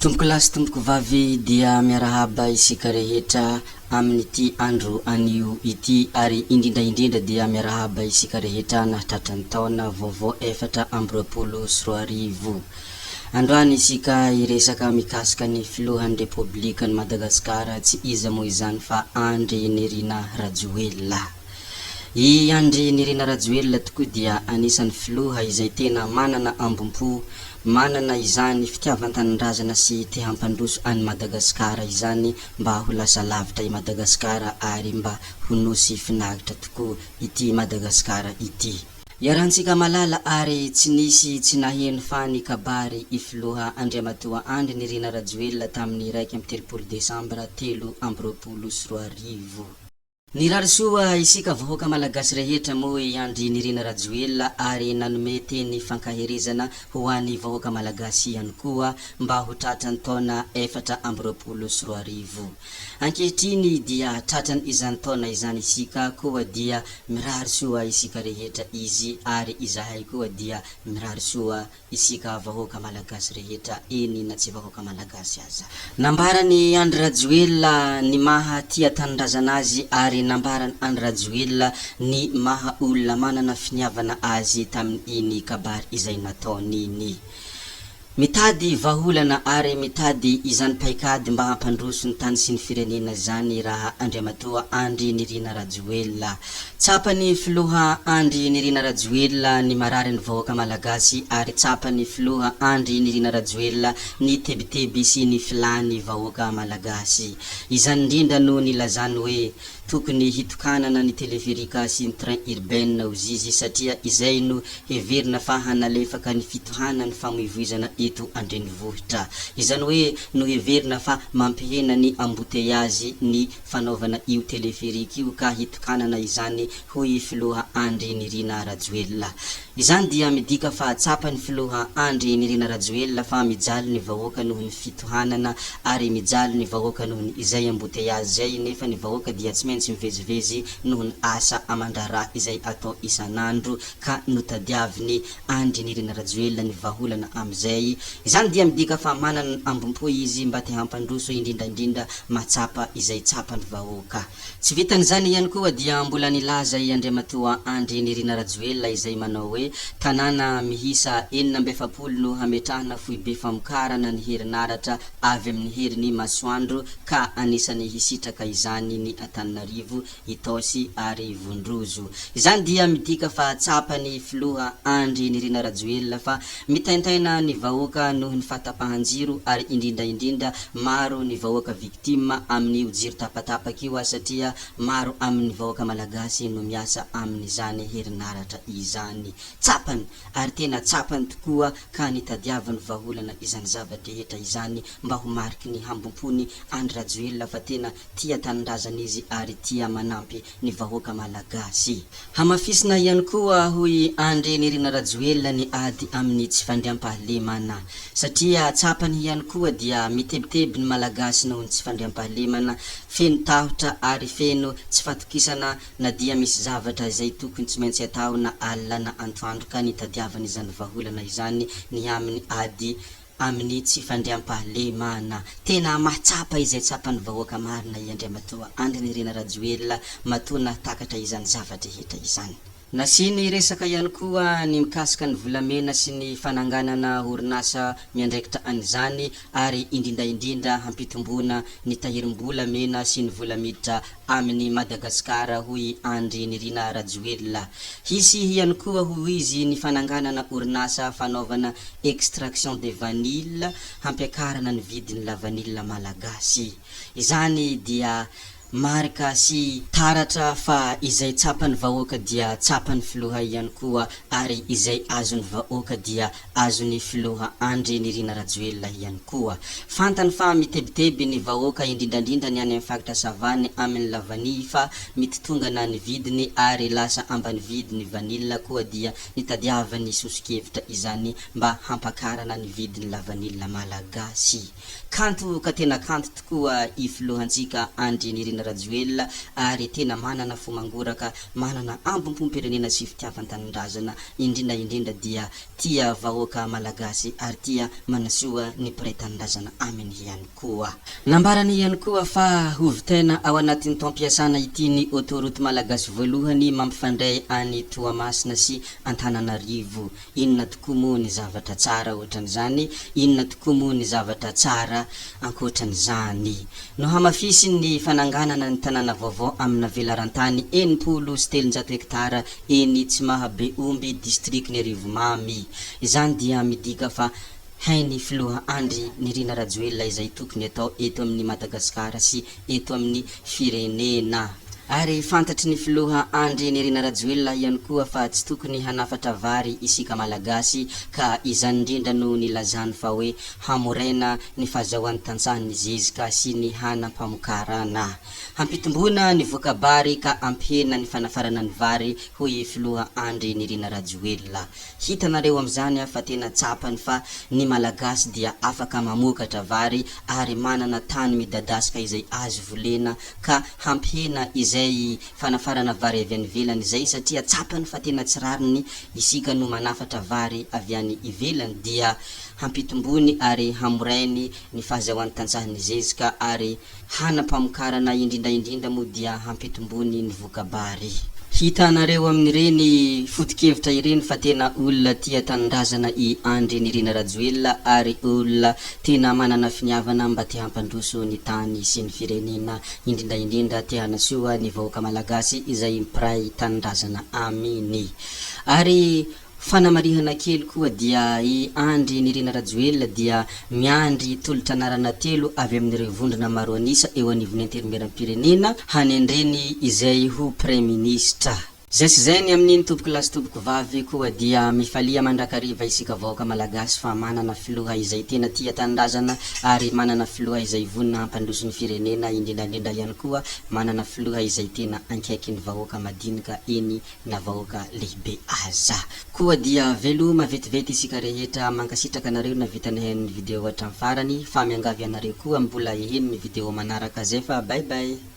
Tompoko lasy tompoko vavy dia miarahaba isika rehetra amin'ity andro anio ity ary indrindra dia miarahaba isika rehetra nahatratra taona vaovao 2024. Androany isika iresaka mikasika ny filohan'ny Republikan'i Madagasikara tsy iza moa izany fa Andry Nirina Rajoelina. I Andry Nirina Rajoelina tokoa dia anisan'ny filoha izay tena manana ambom-po, manana izany fitiavan-tanindrazana sy te hampandroso any Madagasikara izany mba ho lasa lavitra i Madagasikara ary mba ho nosy finaritra tokoa ity Madagasikara ity. Iarahantsika malala ary tsy nisy tsy naheno fa ny kabary i filoha Andriamatoa Andry Nirina Rajoelina tamin'ny 1 Desambra 2024. Nirarisoa isika vahoaka malagasy rehetra moa i Andry Nirina Rajoelina ary nanome teny fankaherezana ho an'ny vahoaka malagasy ihany koa mba ho tratran'ny taona 2024. Ankehitriny dia tratran' izany taona izany isika koa dia mirarisoa isika rehetra izy ary izahay koa dia mirarisoa isika vahoaka malagasy rehetra eny na tsy vahoaka malagasy aza. Nambarany Andry Rajoelina ny maha tia tanindrazana azy ary nambarany Andry Rajoelina ny maha olona manana finiavana azy tamin'iny kabary izay nataony iny. Mitady vaholana ary mitady izany paikady mba hampandroso ny tany sy ny firenena zany raha Andriamatoa Andry Nirina Rajoelina. Tsapany filoha Andry Nirina Rajoelina ny marary ny vahoaka malagasy ary tsapany filoha Andry Nirina Rajoelina ny tebiteby sy ny filany vahoaka malagasy. Izany indrindra no nilazany hoe tokony hitokanana ny teleferika sy ny train urbaine ozizy satria izay no heverina fa hanalefaka ny fitohanana ny famoivoizana eto andrenivohitra. Izany hoe no heverina fa mampihena ny embouteillage ny fanaovana io teleferika io ka hitokanana izany hoy filoha Andry Nirina Rajoelina. Izany dia midika fa tsapany filoha Andry Nirina Rajoelina fa mijaly ny vahoaka noho ny fitohanana ary mijaly ny vahoaka noho ny izay embouteillage zay, nefa ny vahoaka dia tsy maintsy mivezivezy noho ny asa amandrara izay atao isanandro ka notadiaviny Andry Nirina Rajoelina ny vaholana amizay. Izany dia midika fa manana ambom-po izy mba te hampandroso indrindra matsapa izay tsapany vahoaka. Tsy vitan'izany ihany koa dia mbola nilaza i Andriamatoa Andry Nirina Rajoelina izay manao hoe tanàna mihisa 700 no hametrahana foibe famokarana ny herinaratra avy amin'ny heriny masoandro ka anisany hisitraka izany ny Antananarivo, Itaosy ary Vondrozo. Izany dia midika fa tsapany filoha Andry Nirina Rajoelina fa mitaintaina ny vahoaka noho ny fahatapahan-jiro ary indrindra maro ny vahoaka victime amin'ny ujiro tapatapaka io satria maro amin'ny vahoaka malagasy no miasa amin'izany herinaratra izany. Tsapany ary tena tsapany tokoa ka nitadiavany vaholana izany zava-drehetra izany mba ho mariky ny hambompony Andry Rajoelina fa tena tia tanindrazana izy ary tia manampy ny vahoaka malagasy. Hamafisina ihany koa hoy Andry Nirina Rajoelina ny ady amin'ny tsy fandriam-pahalemana satria tsapany ihany koa dia mitebiteby ny malagasy noho ny tsy fandriam-pahalemana, feno tahotra ary feno tsy fatokisana na dia misy zavatra izay tokony tsy maintsy atao na alina na antoandro ka nitadiavana izany vaholana izany ny amin'ny ady amin'ny tsy fandriam-pahalemana. Tena mahatsapa izay tsapany vahoaka marina i Andriamatoa Andry Nirina Rajoelina matona takatra izany zava-drehetra izany. Nasiny resaka ihany koa ny mikasika ny volamena sy ny fananganana orinasa miandraikitra an'izany ary indrindra hampitombona ny tahirim-bolamena sy ny volamiditra amin'ny Madagasikara hoy Andry Nirina Rajoelina. Hisy ihany koa hoy izy ny fananganana orinasa fanaovana extraction de vanille hampiakarana ny vidiny la vanille malagasy. Izany dia marika sy taratra fa izay tsapany vahoaka dia tsapany filoha ihany koa ary izay azony vahoaka dia azony filoha Andry Nirina Rajoelina ihany koa. Fantany fa mitebiteby ny vahoaka indrindra ny any amin'ny faritra savany amin'ny lavany fa mititongana ny vidiny ary lasa ambany vidiny vanilla koa dia nitadiavany sosikevitra izany mba hampakarana ny vidiny la vanilla malagasy. kanto ka tena kanto tokoa ifilohantsika Andry Nirina Rajoelina ary tena manana fomangoraka, manana ambom-pompirenena sy fitiavan-tanindrazana, indrindra dia tia vahoaka malagasy ary tia manasoa ny mpiray-tanindrazana aminy ihany koa. Nambarany ihany koa fa hovy tena ao anatin'ny taom-piasana ity ny autoroute malagasy voalohany mampifandray any Toamasina sy Antananarivo. Inona tokoa moa ny zavatra tsara ohatran'izany? Inona tokoa moa ny zavatra tsara ankoatran'izany? No hamafisy ny fananganana ny tanàna vaovao amina velarantany 700 hektara eny Tsimahabeomby distrikny Arivomamy. Izany dia midika fa hainy filoha Andry Nirina Rajoelina izay tokony atao eto amin'ny Madagasikara sy eto amin'ny firenena. Ary fantatry ny filoha Andry Nirina Rajoelina ihany koa fa tsy tokony hanafatra vary isika malagasy, ka izany indrindra no nilazany fa hoe hamoraina ny fahazahoan'ny tantsahan'ny zezika sy ny hanampamokarana. Hampitombona ny voakabary ka ampihena ny fanafarana ny vary hoy filoha Andry Nirina Rajoelina. Hitanareo am'izany fa tena tsapany fa ny malagasy dia afaka mamokatra vary ary manana tany midadasika izay azo volena ka hampihena izay fanafarana vary avy any ivelany izay, satria tsapany fa tena tsirariny isika no manafatra vary avy any ivelany dia hampitombony ary hamorainy ny fahazahoan'ny tantsahan'ny zezika ary hanampamokarana indrindra moa dia hampitombony ny voakabary. Hitanareo amin'ireny foto-kevitra ireny fa tena olona tia tanindrazana i Andry Nirina Rajoelina ary olona tena manana finiavana mba tia hampandroso ny tany sy ny firenena, indrindra tia hanasoa ny vahoaka malagasy izay mpiray tanindrazana aminy. Ary fanamarihana kely koa dia i Andry Nirina Rajoelina dia miandry tolotra anarana telo avy amin'ireo vondrona maro anisa eo anivon'ny antenimieram-pirenena hanendreny izay ho Premier Ministre. Zay sy zay ny amin'iny tompoko lasy tompoko vavy koa dia mifalia mandrakariva isika vahoaka malagasy fa manana filoha izay tena tia tanindrazana ary manana filoha izay vonina hampandroso ny firenena, indrindra ihany koa manana filoha izay tena ankaiky ny vahoaka madinika eny na vahoaka lehibe aza. Koa dia veloma vetivety isika rehetra mankasitraka anareo na vitanahay ny video hatramin'ny farany, fa miangavy anareo koa mbola iheny ny video manaraka zay fa bye bye.